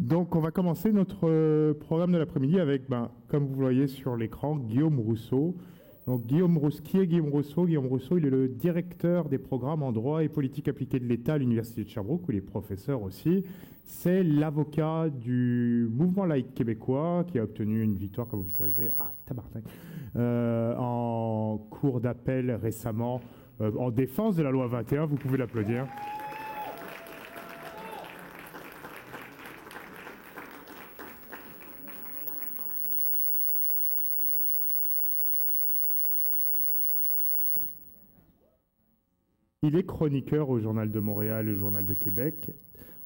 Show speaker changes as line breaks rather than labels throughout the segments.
Donc, on va commencer notre programme de l'après-midi avec, comme vous voyez sur l'écran, Guillaume Rousseau. Donc, qui est Guillaume Rousseau? Guillaume Rousseau, il est le directeur des programmes en droit et politique appliquée de l'État à l'Université de Sherbrooke, où il est professeur aussi. C'est l'avocat du mouvement laïque québécois qui a obtenu une victoire, comme vous le savez, en cour d'appel récemment, en défense de la loi 21. Vous pouvez l'applaudir. Il est chroniqueur au Journal de Montréal et au Journal de Québec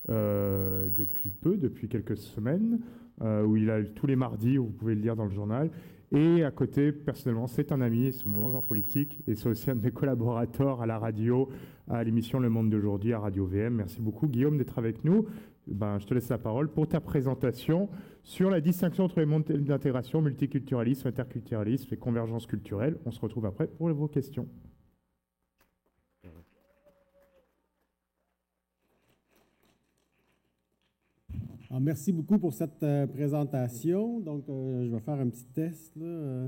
depuis quelques semaines, où il a tous les mardis, où vous pouvez le lire dans le journal. Et à côté, personnellement, c'est un ami, c'est mon mentor politique, et c'est aussi un de mes collaborateurs à la radio, à l'émission Le Monde d'aujourd'hui, à Radio VM. Merci beaucoup, Guillaume, d'être avec nous. Je te laisse la parole pour ta présentation sur la distinction entre les mondes d'intégration, multiculturalisme, interculturalisme et convergence culturelle. On se retrouve après pour vos questions.
Alors, merci beaucoup pour cette présentation. Donc, je vais faire un petit test, là.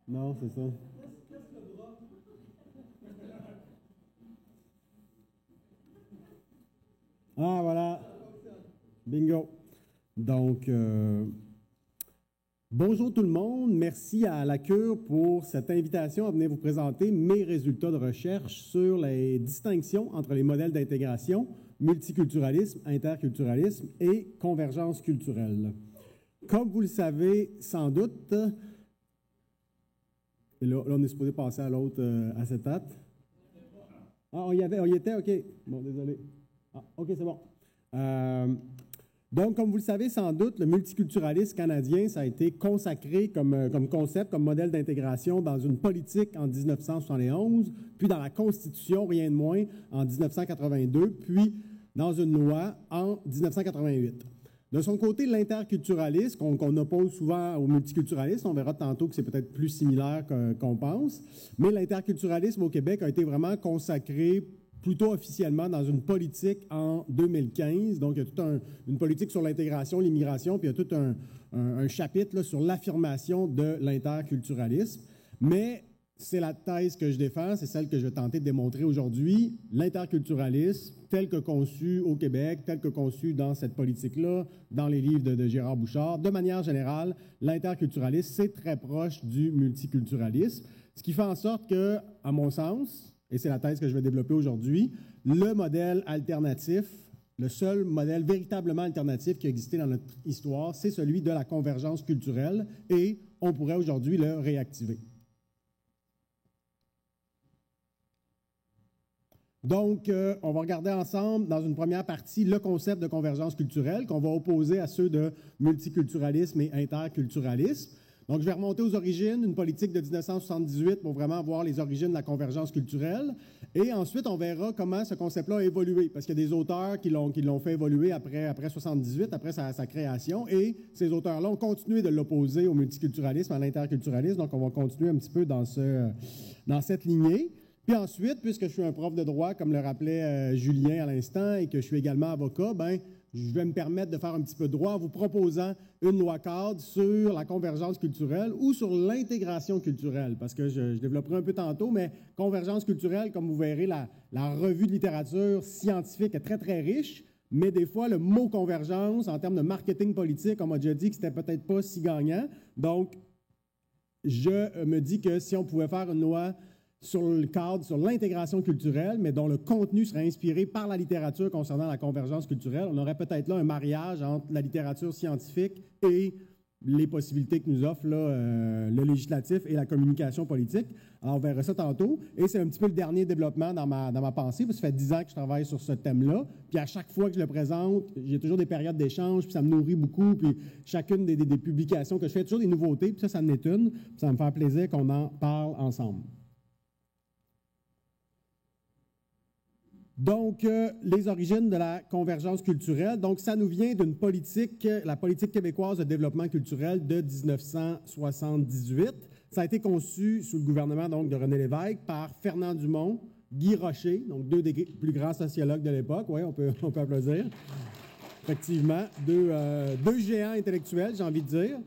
Non, c'est ça. Ah, voilà. Bingo. Donc, bonjour tout le monde. Merci à la Cure pour cette invitation à venir vous présenter mes résultats de recherche sur les distinctions entre les modèles d'intégration, multiculturalisme, interculturalisme et convergence culturelle. Comme vous le savez sans doute, et là on est supposé passer à l'autre acétate. Ah, on y était, OK. Bon, désolé. Ah, OK, c'est bon. Donc, comme vous le savez sans doute, le multiculturalisme canadien, ça a été consacré comme concept, comme modèle d'intégration dans une politique en 1971, puis dans la Constitution, rien de moins, en 1982, puis dans une loi en 1988. De son côté, l'interculturalisme, qu'on oppose souvent au multiculturalisme, on verra tantôt que c'est peut-être plus similaire qu'on pense, mais l'interculturalisme au Québec a été vraiment consacré plutôt officiellement dans une politique en 2015. Donc, il y a toute une politique sur l'intégration, l'immigration, puis il y a tout un chapitre là, sur l'affirmation de l'interculturalisme. Mais c'est la thèse que je défends, c'est celle que je vais tenter de démontrer aujourd'hui. L'interculturalisme, tel que conçu au Québec, tel que conçu dans cette politique-là, dans les livres de Gérard Bouchard, de manière générale, l'interculturalisme, c'est très proche du multiculturalisme, ce qui fait en sorte que, à mon sens, et c'est la thèse que je vais développer aujourd'hui, le modèle alternatif, le seul modèle véritablement alternatif qui a existé dans notre histoire, c'est celui de la convergence culturelle et on pourrait aujourd'hui le réactiver. Donc, on va regarder ensemble, dans une première partie, le concept de convergence culturelle qu'on va opposer à ceux de multiculturalisme et interculturalisme. Donc, je vais remonter aux origines, une politique de 1978 pour vraiment voir les origines de la convergence culturelle. Et ensuite, on verra comment ce concept-là a évolué, parce qu'il y a des auteurs qui l'ont fait évoluer après 78, après sa création, et ces auteurs-là ont continué de l'opposer au multiculturalisme, à l'interculturalisme. Donc, on va continuer un petit peu dans cette lignée. Puis ensuite, puisque je suis un prof de droit, comme le rappelait Julien à l'instant, et que je suis également avocat, je vais me permettre de faire un petit peu de droit en vous proposant une loi cadre sur la convergence culturelle ou sur l'intégration culturelle, parce que je développerai un peu tantôt, mais convergence culturelle, comme vous verrez, la revue de littérature scientifique est très, très riche, mais des fois, le mot convergence, en termes de marketing politique, on m'a déjà dit que c'était peut-être pas si gagnant. Donc, je me dis que si on pouvait faire une loi sur le cadre, sur l'intégration culturelle, mais dont le contenu serait inspiré par la littérature concernant la convergence culturelle, on aurait peut-être là un mariage entre la littérature scientifique et les possibilités que nous offre là, le législatif et la communication politique. Alors, on verra ça tantôt. Et c'est un petit peu le dernier développement dans ma pensée, parce que ça fait 10 ans que je travaille sur ce thème-là. Puis à chaque fois que je le présente, j'ai toujours des périodes d'échange, puis ça me nourrit beaucoup. Puis chacune des publications que je fais, toujours des nouveautés, puis ça en est une. Puis ça me fait plaisir qu'on en parle ensemble. Donc, les origines de la convergence culturelle. Donc, ça nous vient d'une politique, la politique québécoise de développement culturel de 1978. Ça a été conçu sous le gouvernement donc, de René Lévesque par Fernand Dumont Guy Rocher, donc deux des plus grands sociologues de l'époque, oui, on peut applaudir. Effectivement, deux géants intellectuels, j'ai envie de dire,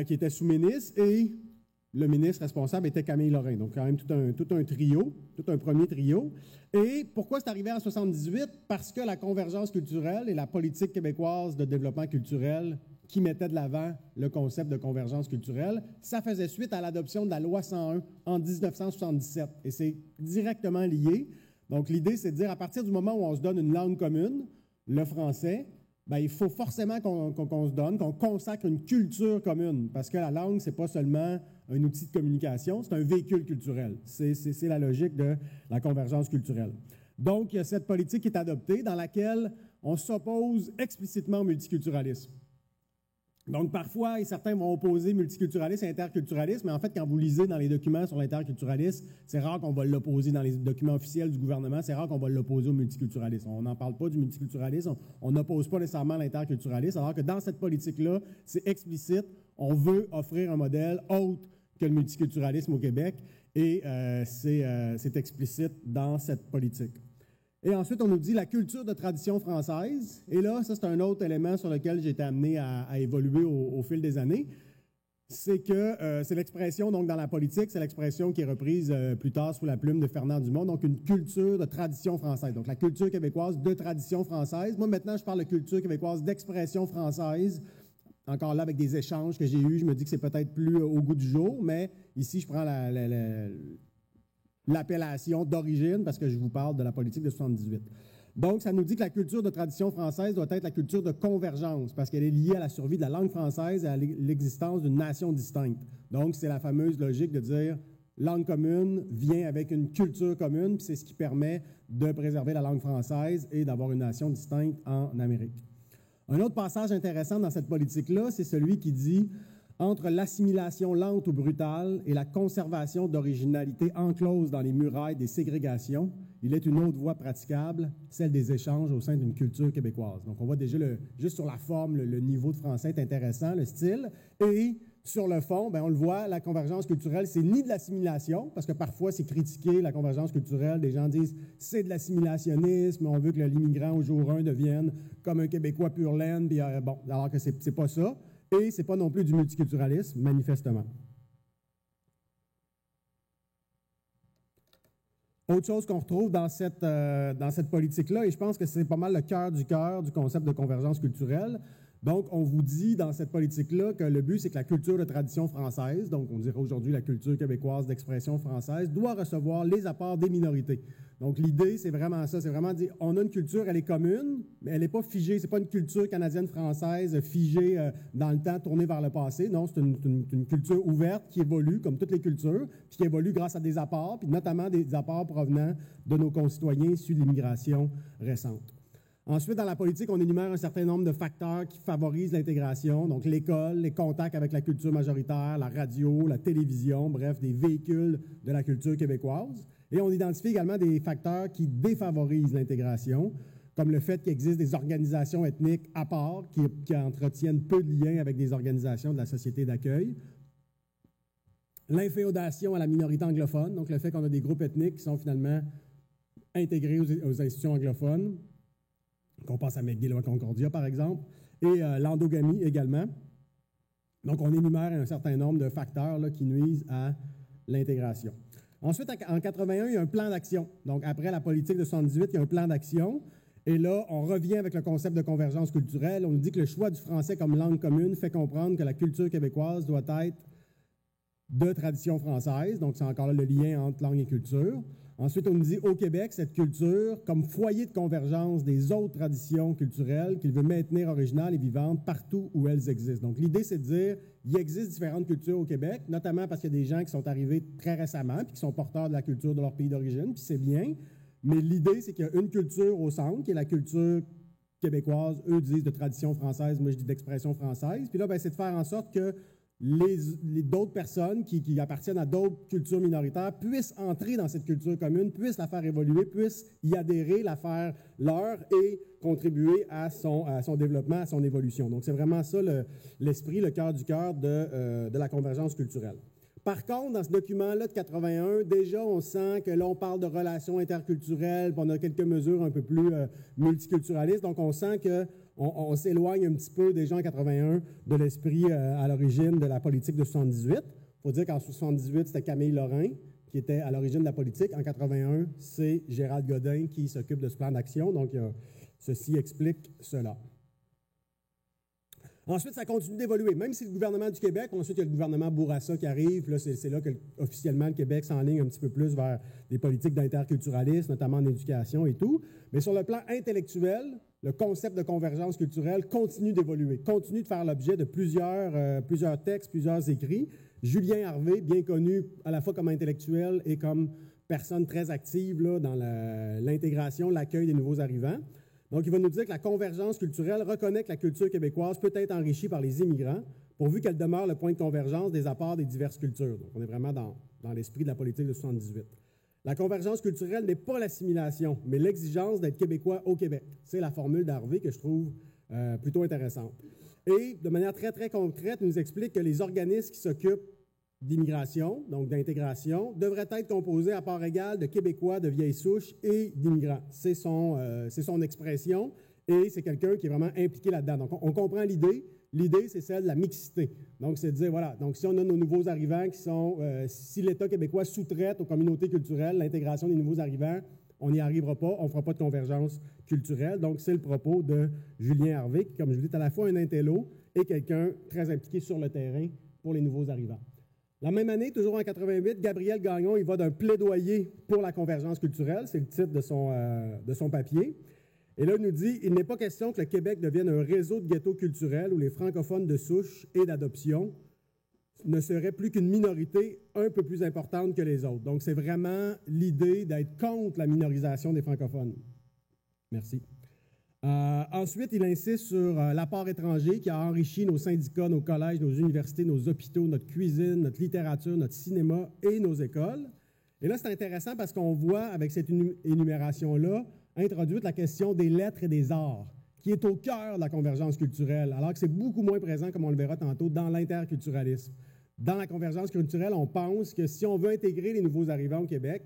qui étaient sous-ministres, et le ministre responsable était Camille Lorrain. Donc, quand même, tout un trio, tout un premier trio. Et pourquoi c'est arrivé en 1978? Parce que la convergence culturelle et la politique québécoise de développement culturel qui mettait de l'avant le concept de convergence culturelle, ça faisait suite à l'adoption de la loi 101 en 1977. Et c'est directement lié. Donc, l'idée, c'est de dire, à partir du moment où on se donne une langue commune, le français, bien, il faut forcément qu'on se donne, qu'on consacre une culture commune, parce que la langue, ce n'est pas seulement un outil de communication, c'est un véhicule culturel. C'est la logique de la convergence culturelle. Donc, il y a cette politique qui est adoptée dans laquelle on s'oppose explicitement au multiculturalisme. Donc, parfois, et certains vont opposer multiculturalisme et interculturalisme, mais en fait, quand vous lisez dans les documents sur l'interculturalisme, c'est rare qu'on va l'opposer dans les documents officiels du gouvernement, c'est rare qu'on va l'opposer au multiculturalisme. On n'en parle pas du multiculturalisme, on n'oppose pas nécessairement l'interculturalisme, alors que dans cette politique-là, c'est explicite, on veut offrir un modèle autre que le multiculturalisme au Québec, et c'est explicite dans cette politique. Et ensuite, on nous dit la culture de tradition française. Et là, ça, c'est un autre élément sur lequel j'ai été amené à évoluer au fil des années. C'est que c'est l'expression, donc dans la politique, c'est l'expression qui est reprise plus tard sous la plume de Fernand Dumont, donc une culture de tradition française. Donc la culture québécoise de tradition française. Moi, maintenant, je parle de culture québécoise d'expression française. Encore là, avec des échanges que j'ai eus, je me dis que c'est peut-être plus au goût du jour, mais ici, je prends l'appellation d'origine, parce que je vous parle de la politique de 1978. Donc, ça nous dit que la culture de tradition française doit être la culture de convergence, parce qu'elle est liée à la survie de la langue française et à l'existence d'une nation distincte. Donc, c'est la fameuse logique de dire langue commune vient avec une culture commune, puis c'est ce qui permet de préserver la langue française et d'avoir une nation distincte en Amérique. Un autre passage intéressant dans cette politique-là, c'est celui qui dit entre l'assimilation lente ou brutale et la conservation d'originalité enclose dans les murailles des ségrégations, il est une autre voie praticable, celle des échanges au sein d'une culture québécoise. Donc, on voit déjà, juste sur la forme, le niveau de français est intéressant, le style. Et sur le fond, bien, on le voit, la convergence culturelle, c'est ni de l'assimilation, parce que parfois, c'est critiqué, la convergence culturelle. Des gens disent, c'est de l'assimilationnisme, on veut que l'immigrant au jour 1 devienne comme un Québécois pur laine, puis, bon, alors que c'est pas ça. Et ce n'est pas non plus du multiculturalisme, manifestement. Autre chose qu'on retrouve dans cette politique-là, et je pense que c'est pas mal le cœur du concept de convergence culturelle. Donc, on vous dit dans cette politique-là que le but, c'est que la culture de tradition française, donc on dirait aujourd'hui la culture québécoise d'expression française, doit recevoir les apports des minorités. Donc, l'idée, c'est vraiment ça, c'est vraiment dire, on a une culture, elle est commune, mais elle n'est pas figée, c'est pas une culture canadienne-française figée dans le temps, tournée vers le passé. Non, c'est une culture ouverte qui évolue, comme toutes les cultures, puis qui évolue grâce à des apports, puis notamment des apports provenant de nos concitoyens issus de l'immigration récente. Ensuite, dans la politique, on énumère un certain nombre de facteurs qui favorisent l'intégration, donc l'école, les contacts avec la culture majoritaire, la radio, la télévision, bref, des véhicules de la culture québécoise. Et on identifie également des facteurs qui défavorisent l'intégration, comme le fait qu'il existe des organisations ethniques à part qui entretiennent peu de liens avec des organisations de la société d'accueil. L'inféodation à la minorité anglophone, donc le fait qu'on a des groupes ethniques qui sont finalement intégrés aux institutions anglophones, qu'on pense à McGill ou à Concordia, par exemple, et l'endogamie également. Donc, on énumère un certain nombre de facteurs là, qui nuisent à l'intégration. Ensuite, en 1981, il y a un plan d'action. Donc, après la politique de 1978, il y a un plan d'action. Et là, on revient avec le concept de convergence culturelle. On nous dit que le choix du français comme langue commune fait comprendre que la culture québécoise doit être de tradition française. Donc, c'est encore là le lien entre langue et culture. Ensuite, on nous dit au Québec, cette culture, comme foyer de convergence des autres traditions culturelles qu'il veut maintenir originales et vivantes partout où elles existent. Donc, l'idée, c'est de dire il existe différentes cultures au Québec, notamment parce qu'il y a des gens qui sont arrivés très récemment puis qui sont porteurs de la culture de leur pays d'origine, puis c'est bien. Mais l'idée, c'est qu'il y a une culture au centre, qui est la culture québécoise. Eux disent de tradition française, moi je dis d'expression française. Puis là, bien, c'est de faire en sorte que d'autres personnes qui appartiennent à d'autres cultures minoritaires puissent entrer dans cette culture commune, puissent la faire évoluer, puissent y adhérer, la faire leur et contribuer à son développement, à son évolution. Donc, c'est vraiment ça l'esprit, le cœur du cœur de la convergence culturelle. Par contre, dans ce document-là de 81, déjà, on sent que là, on parle de relations interculturelles, puis on a quelques mesures un peu plus multiculturalistes. Donc, on sent qu'on s'éloigne un petit peu déjà en 81 de l'esprit à l'origine de la politique de 78. Il faut dire qu'en 78, c'était Camille Lorrain qui était à l'origine de la politique. En 81, c'est Gérald Godin qui s'occupe de ce plan d'action. Donc, ceci explique cela. Ensuite, ça continue d'évoluer. Même si le gouvernement du Québec, ensuite, il y a le gouvernement Bourassa qui arrive. Là, c'est là que, officiellement, le Québec s'enligne un petit peu plus vers des politiques d'interculturalisme, notamment en éducation et tout. Mais sur le plan intellectuel, le concept de convergence culturelle continue d'évoluer, continue de faire l'objet de plusieurs textes, plusieurs écrits. Julien Harvey, bien connu à la fois comme intellectuel et comme personne très active là, dans l'intégration, l'accueil des nouveaux arrivants. Donc, il va nous dire que la convergence culturelle reconnaît que la culture québécoise peut être enrichie par les immigrants, pourvu qu'elle demeure le point de convergence des apports des diverses cultures. Donc, on est vraiment dans l'esprit de la politique de 78. La convergence culturelle n'est pas l'assimilation, mais l'exigence d'être québécois au Québec. C'est la formule d'Harvey que je trouve plutôt intéressante. Et, de manière très, très concrète, il nous explique que les organismes qui s'occupent d'immigration, donc d'intégration, devraient être composés à part égale de Québécois de vieille souche et d'immigrants. C'est son expression et c'est quelqu'un qui est vraiment impliqué là-dedans. Donc, on comprend l'idée. L'idée, c'est celle de la mixité. Donc, c'est de dire, voilà, donc si on a nos nouveaux arrivants qui sont, si l'État québécois sous-traite aux communautés culturelles l'intégration des nouveaux arrivants, on n'y arrivera pas, on ne fera pas de convergence culturelle. Donc, c'est le propos de Julien Harvey, qui, comme je vous dis, est à la fois un intello et quelqu'un très impliqué sur le terrain pour les nouveaux arrivants. La même année, toujours en 88, Gabriel Gagnon, il va d'un plaidoyer pour la convergence culturelle, c'est le titre de son papier. Et là, il nous dit « Il n'est pas question que le Québec devienne un réseau de ghettos culturels où les francophones de souche et d'adoption ne seraient plus qu'une minorité un peu plus importante que les autres. » Donc, c'est vraiment l'idée d'être contre la minorisation des francophones. Merci. Ensuite, il insiste sur l'apport étranger qui a enrichi nos syndicats, nos collèges, nos universités, nos hôpitaux, notre cuisine, notre littérature, notre cinéma et nos écoles. Et là, c'est intéressant parce qu'on voit, avec cette énumération-là, introduite la question des lettres et des arts, qui est au cœur de la convergence culturelle, alors que c'est beaucoup moins présent, comme on le verra tantôt, dans l'interculturalisme. Dans la convergence culturelle, on pense que si on veut intégrer les nouveaux arrivants au Québec,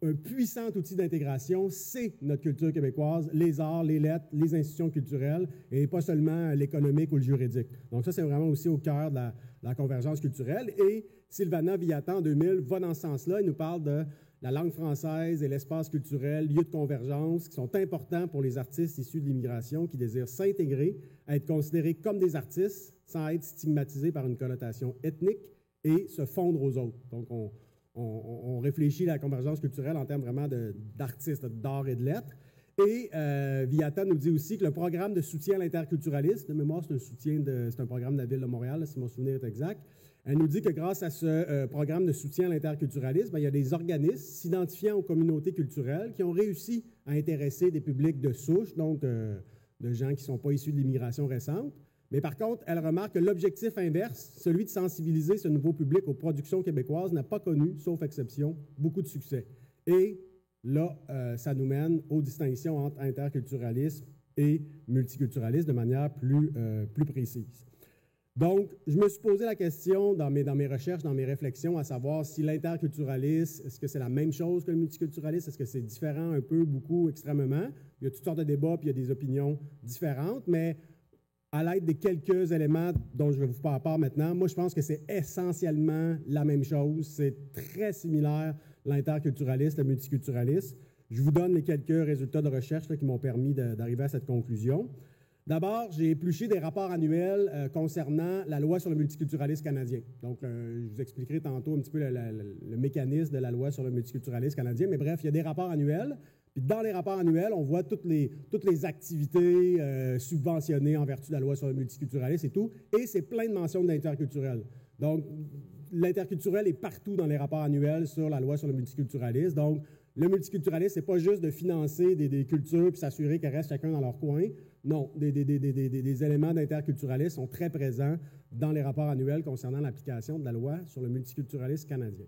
un puissant outil d'intégration, c'est notre culture québécoise, les arts, les lettres, les institutions culturelles, et pas seulement l'économique ou le juridique. Donc ça, c'est vraiment aussi au cœur de la convergence culturelle. Et Sylvana Viatan, en 2000, va dans ce sens-là. Il nous parle de la langue française et l'espace culturel, lieux de convergence, qui sont importants pour les artistes issus de l'immigration qui désirent s'intégrer, être considérés comme des artistes sans être stigmatisés par une connotation ethnique et se fondre aux autres. Donc, on réfléchit à la convergence culturelle en termes vraiment d'artistes, d'art et de lettres. Et Viatan nous dit aussi que le programme de soutien à l'interculturalisme, de mémoire, c'est un programme de la Ville de Montréal, si mon souvenir est exact. Elle nous dit que grâce à ce programme de soutien à l'interculturalisme, il y a des organismes s'identifiant aux communautés culturelles qui ont réussi à intéresser des publics de souche, donc de gens qui ne sont pas issus de l'immigration récente. Mais par contre, elle remarque que l'objectif inverse, celui de sensibiliser ce nouveau public aux productions québécoises, n'a pas connu, sauf exception, beaucoup de succès. Et là, ça nous mène aux distinctions entre interculturalisme et multiculturalisme de manière plus précise. Donc, je me suis posé la question dans mes recherches, dans mes réflexions, à savoir si l'interculturalisme, est-ce que c'est la même chose que le multiculturalisme? Est-ce que c'est différent un peu, beaucoup, extrêmement? Il y a toutes sortes de débats, puis il y a des opinions différentes, mais à l'aide des quelques éléments dont je vais vous faire part maintenant, moi, je pense que c'est essentiellement la même chose. C'est très similaire, l'interculturalisme, le multiculturalisme. Je vous donne les quelques résultats de recherche là, qui m'ont permis d'arriver à cette conclusion. D'abord, j'ai épluché des rapports annuels concernant la loi sur le multiculturalisme canadien. Donc, je vous expliquerai tantôt un petit peu le mécanisme de la loi sur le multiculturalisme canadien. Mais bref, il y a des rapports annuels. Puis dans les rapports annuels, on voit toutes les activités subventionnées en vertu de la loi sur le multiculturalisme et tout. Et c'est plein de mentions de l'interculturel. Donc, l'interculturel est partout dans les rapports annuels sur la loi sur le multiculturalisme. Donc, le multiculturalisme, c'est pas juste de financer des cultures puis s'assurer qu'elles restent chacun dans leur coin. Non, des éléments d'interculturalisme sont très présents dans les rapports annuels concernant l'application de la loi sur le multiculturalisme canadien.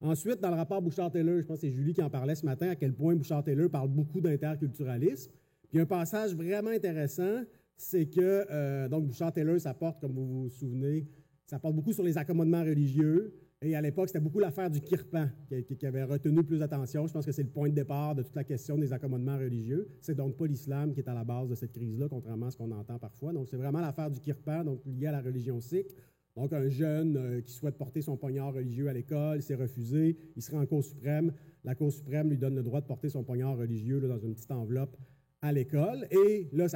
Ensuite, dans le rapport Bouchard-Taylor, je pense que c'est Julie qui en parlait ce matin, à quel point Bouchard-Taylor parle beaucoup d'interculturalisme. Puis un passage vraiment intéressant, c'est que, donc Bouchard-Taylor, ça porte, comme vous vous souvenez, ça porte beaucoup sur les accommodements religieux. Et à l'époque, c'était beaucoup l'affaire du kirpan qui avait retenu plus d'attention. Je pense que c'est le point de départ de toute la question des accommodements religieux. C'est donc pas l'islam qui est à la base de cette crise-là, contrairement à ce qu'on entend parfois. Donc, c'est vraiment l'affaire du kirpan, donc liée à la religion sikh. Donc, un jeune qui souhaite porter son poignard religieux à l'école, c'est refusé, il se rend en Cour suprême. La Cour suprême lui donne le droit de porter son poignard religieux là, dans une petite enveloppe à l'école. Et là,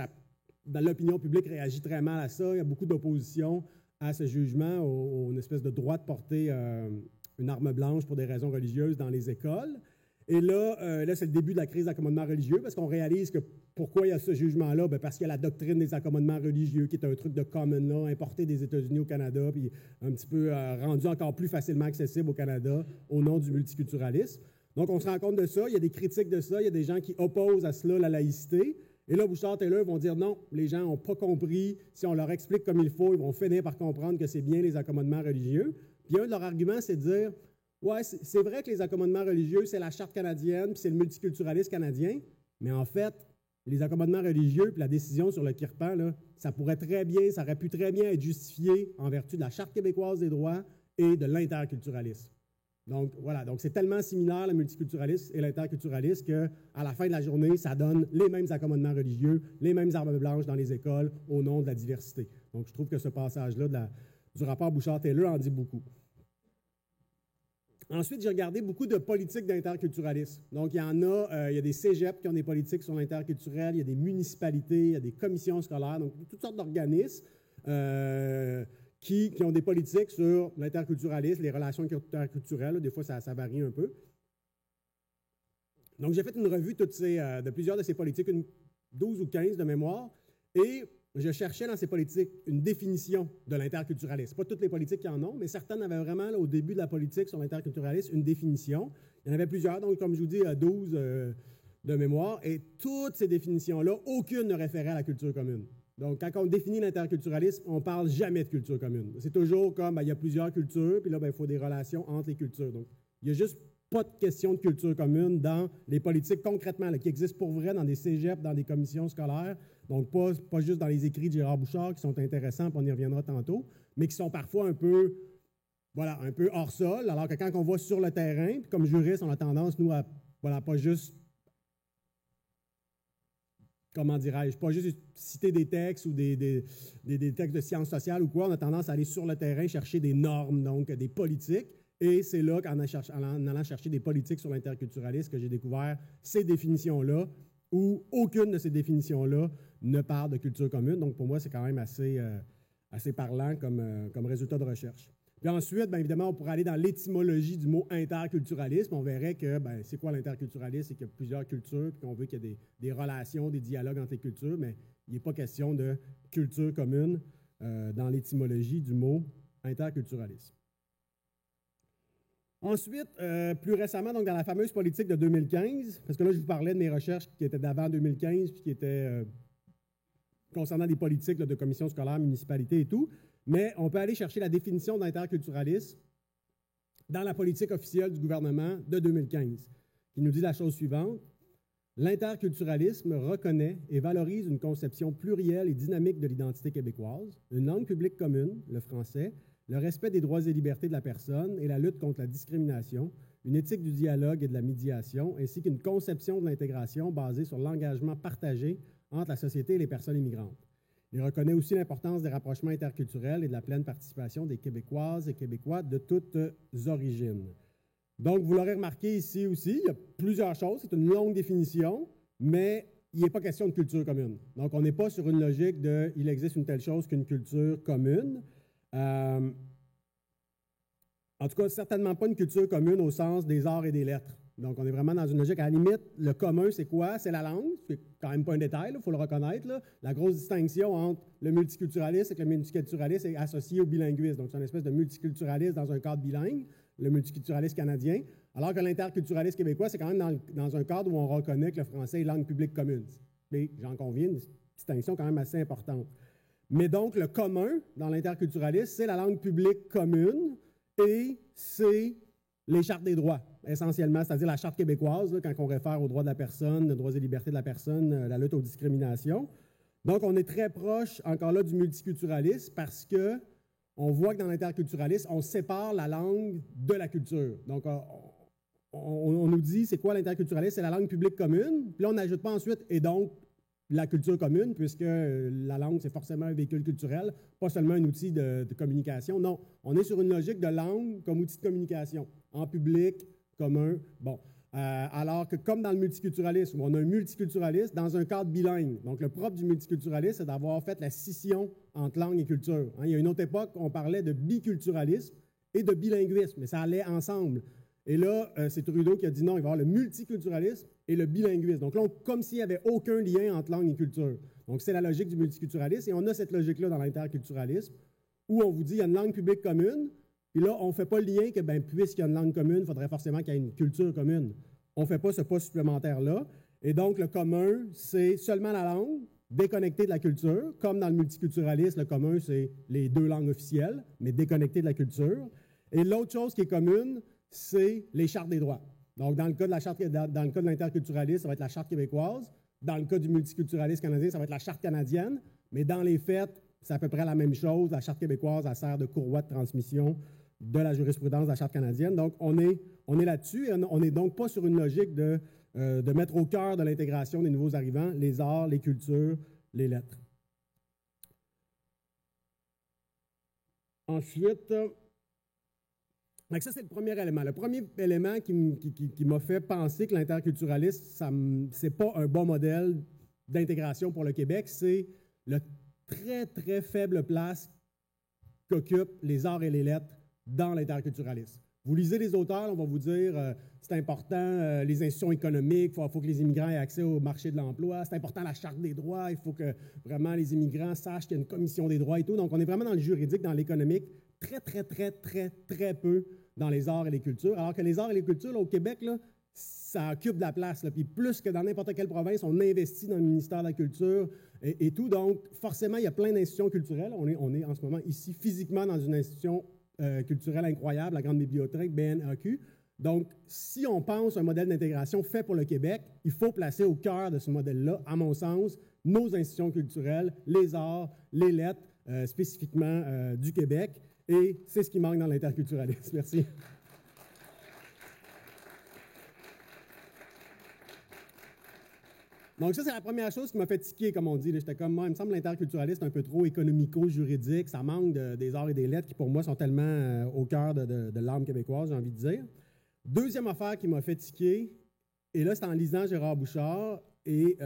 dans l'opinion publique réagit très mal à ça. Il y a beaucoup d'opposition à ce jugement, une espèce de droit de porter une arme blanche pour des raisons religieuses dans les écoles. Et là, c'est le début de la crise d'accommodement religieux, parce qu'on réalise que pourquoi il y a ce jugement-là? Bien, parce qu'il y a la doctrine des accommodements religieux, qui est un truc de common law, importé des États-Unis au Canada, puis un petit peu rendu encore plus facilement accessible au Canada au nom du multiculturalisme. Donc, on se rend compte de ça, il y a des critiques de ça, il y a des gens qui opposent à cela la laïcité. Et là, Bouchard-Taylor vont dire non, les gens n'ont pas compris. Si on leur explique comme il faut, ils vont finir par comprendre que c'est bien les accommodements religieux. Puis un de leurs arguments, c'est de dire ouais, c'est vrai que les accommodements religieux, c'est la Charte canadienne, puis c'est le multiculturalisme canadien, mais en fait, les accommodements religieux, puis la décision sur le kirpan, là, ça aurait pu très bien être justifié en vertu de la Charte québécoise des droits et de l'interculturalisme. Donc, voilà. Donc, c'est tellement similaire, le multiculturalisme et l'interculturalisme, qu'à la fin de la journée, ça donne les mêmes accommodements religieux, les mêmes armes blanches dans les écoles au nom de la diversité. Donc, je trouve que ce passage-là du rapport Bouchard-Taylor en dit beaucoup. Ensuite, j'ai regardé beaucoup de politiques d'interculturalisme. Donc, il y a des cégeps qui ont des politiques sur l'interculturel, il y a des municipalités, il y a des commissions scolaires, donc toutes sortes d'organismes qui ont des politiques sur l'interculturalisme, les relations interculturelles. Des fois, ça varie un peu. Donc, j'ai fait une revue de plusieurs de ces politiques, 12 ou 15 de mémoire, et je cherchais dans ces politiques une définition de l'interculturalisme. Pas toutes les politiques qui en ont, mais certaines avaient vraiment, là, au début de la politique sur l'interculturalisme, une définition. Il y en avait plusieurs, donc comme je vous dis, 12 de mémoire, et toutes ces définitions-là, aucune ne référait à la culture commune. Donc, quand on définit l'interculturalisme, on ne parle jamais de culture commune. C'est toujours comme, il y a plusieurs cultures, puis là, il faut des relations entre les cultures. Donc, il n'y a juste pas de question de culture commune dans les politiques concrètement, là, qui existent pour vrai dans des cégeps, dans des commissions scolaires. Donc, pas juste dans les écrits de Gérard Bouchard, qui sont intéressants, puis on y reviendra tantôt, mais qui sont parfois un peu hors sol, alors que quand on va sur le terrain, puis comme juriste, on a tendance, nous, à pas juste pas juste citer des textes ou des textes de sciences sociales ou quoi, on a tendance à aller sur le terrain chercher des normes, donc des politiques. Et c'est là, en allant chercher des politiques sur l'interculturalisme, que j'ai découvert ces définitions-là, où aucune de ces définitions-là ne parle de culture commune. Donc, pour moi, c'est quand même assez parlant comme résultat de recherche. Puis ensuite, bien évidemment, on pourrait aller dans l'étymologie du mot interculturalisme. On verrait que, c'est quoi l'interculturalisme? C'est qu'il y a plusieurs cultures, puis qu'on veut qu'il y ait des relations, des dialogues entre les cultures, mais il n'est pas question de culture commune dans l'étymologie du mot interculturalisme. Ensuite, plus récemment, donc dans la fameuse politique de 2015, parce que là, je vous parlais de mes recherches qui étaient d'avant 2015, puis qui étaient concernant des politiques là, de commissions scolaires, municipalités et tout, mais on peut aller chercher la définition d'interculturalisme dans la politique officielle du gouvernement de 2015, qui nous dit la chose suivante. L'interculturalisme reconnaît et valorise une conception plurielle et dynamique de l'identité québécoise, une langue publique commune, le français, le respect des droits et libertés de la personne et la lutte contre la discrimination, une éthique du dialogue et de la médiation, ainsi qu'une conception de l'intégration basée sur l'engagement partagé entre la société et les personnes immigrantes. Il reconnaît aussi l'importance des rapprochements interculturels et de la pleine participation des Québécoises et Québécois de toutes origines. Donc, vous l'aurez remarqué ici aussi, il y a plusieurs choses, c'est une longue définition, mais il n'est pas question de culture commune. Donc, on n'est pas sur une logique de « il existe une telle chose qu'une culture commune ». En tout cas, certainement pas une culture commune au sens des arts et des lettres. Donc, on est vraiment dans une logique, à la limite, le commun, c'est quoi? C'est la langue, c'est quand même pas un détail, il faut le reconnaître. Là. La grosse distinction entre le multiculturalisme et que le multiculturalisme est associé au bilinguisme. Donc, c'est une espèce de multiculturalisme dans un cadre bilingue, le multiculturalisme canadien, alors que l'interculturalisme québécois, c'est quand même dans un cadre où on reconnaît que le français est langue publique commune. Mais, j'en conviens, une distinction quand même assez importante. Mais donc, le commun dans l'interculturalisme, c'est la langue publique commune et c'est les chartes des droits, essentiellement, c'est-à-dire la charte québécoise, là, quand on réfère aux droits de la personne, aux droits et libertés de la personne, la lutte aux discriminations. Donc, on est très proche, encore là, du multiculturalisme parce que on voit que dans l'interculturalisme, on sépare la langue de la culture. Donc, on nous dit, c'est quoi l'interculturalisme? C'est la langue publique commune. Puis là, on n'ajoute pas ensuite, et donc, la culture commune, puisque la langue, c'est forcément un véhicule culturel, pas seulement un outil de communication. Non, on est sur une logique de langue comme outil de communication, en public, commun. Bon. Alors que comme dans le multiculturalisme, on a un multiculturalisme dans un cadre bilingue. Donc, le propre du multiculturalisme, c'est d'avoir fait la scission entre langue et culture. Hein, il y a une autre époque, on parlait de biculturalisme et de bilinguisme, mais ça allait ensemble. Et là, c'est Trudeau qui a dit non, il va y avoir le multiculturalisme et le bilinguisme. Donc là, comme s'il n'y avait aucun lien entre langue et culture. Donc, c'est la logique du multiculturalisme. Et on a cette logique-là dans l'interculturalisme, où on vous dit qu'il y a une langue publique commune, puis là, on ne fait pas le lien que, bien, puisqu'il y a une langue commune, il faudrait forcément qu'il y ait une culture commune. On ne fait pas ce pas supplémentaire-là. Et donc, le commun, c'est seulement la langue, déconnecté de la culture. Comme dans le multiculturalisme, le commun, c'est les deux langues officielles, mais déconnecté de la culture. Et l'autre chose qui est commune, c'est les chartes des droits. Donc, dans le cas de l'interculturalisme, ça va être la Charte québécoise. Dans le cas du multiculturalisme canadien, ça va être la Charte canadienne. Mais dans les faits, c'est à peu près la même chose. La Charte québécoise, elle sert de courroie de transmission de la jurisprudence de la Charte canadienne. Donc, on est là-dessus et on n'est donc pas sur une logique de mettre au cœur de l'intégration des nouveaux arrivants les arts, les cultures, les lettres. Ensuite, donc ça, c'est le premier élément. Le premier élément qui m'a fait penser que l'interculturalisme, ce n'est pas un bon modèle d'intégration pour le Québec, c'est le très, très faible place qu'occupent les arts et les lettres dans l'interculturalisme. Vous lisez les auteurs, on va vous dire c'est important, les institutions économiques, il faut que les immigrants aient accès au marché de l'emploi, c'est important la Charte des droits, il faut que vraiment les immigrants sachent qu'il y a une commission des droits et tout. Donc, on est vraiment dans le juridique, dans l'économique, très, très, très, très, très peu dans les arts et les cultures. Alors que les arts et les cultures, là, au Québec, là, ça occupe de la place. Là. Puis plus que dans n'importe quelle province, on investit dans le ministère de la Culture et tout. Donc, forcément, il y a plein d'institutions culturelles. On est en ce moment ici physiquement dans une institution culturelle incroyable, la Grande Bibliothèque, BNAQ. Donc, si on pense à un modèle d'intégration fait pour le Québec, il faut placer au cœur de ce modèle-là, à mon sens, nos institutions culturelles, les arts, les lettres, spécifiquement du Québec. Et c'est ce qui manque dans l'interculturalisme. Merci. Donc ça, c'est la première chose qui m'a fait tiquer, comme on dit. J'étais comme, moi, il me semble l'interculturalisme un peu trop économico-juridique. Ça manque des arts et des lettres qui, pour moi, sont tellement au cœur de l'âme québécoise, j'ai envie de dire. Deuxième affaire qui m'a fait tiquer, et là, c'est en lisant Gérard Bouchard, et